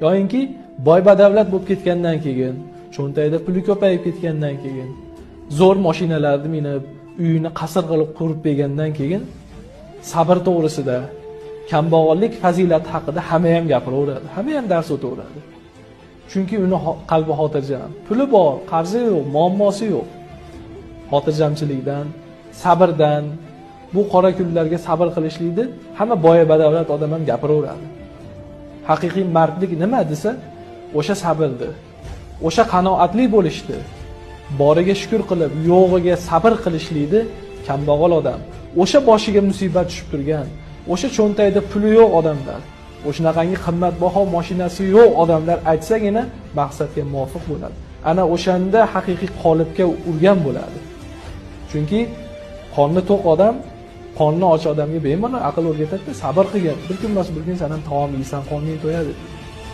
yoyinki boy badavlat bo'lib ketgandan keyin, cho'ntagida puli ko'payib ketgandan keyin, zo'r mashinalarni minib, uyini qasr qilib qurib bergandan keyin sabr to'g'risida, kambag'allik fazilati haqida hamma ham gapiraveradi, hamma ham dars o'taveradi. Chunki uni qalbi xotirjam, puli bor, qarzi yo'q, muammosi yo'q. Xotirjamchilikdan, sabrdan, bu qora kunlarga sabr qilishlikni hamma boy badavlat odam ham gapiraveradi. Haqiqiy mardlik nima desa, o'sha sabrdir. O'sha qanoatli bo'lishdi. Boriga shukr qilib, yo'g'iga sabr qilishlikni kambag'al odam, o'sha boshiga musibat tushib turgan, o'sha cho'ntagida puli yo'q odamlar, o'shanaqangi qimmatbaho mashinasi yo'q odamlar aytsagina maqsadga muvofiq bo'ladi. Ana o'shanda haqiqiy qolipga urgan bo'ladi. Chunki qorni to'q odam qorni och odamga bemalol aql o'rgatadi, sabr qilgin. Bir kun emas bir kun sen ham taom yeysan, qorning to'yadi.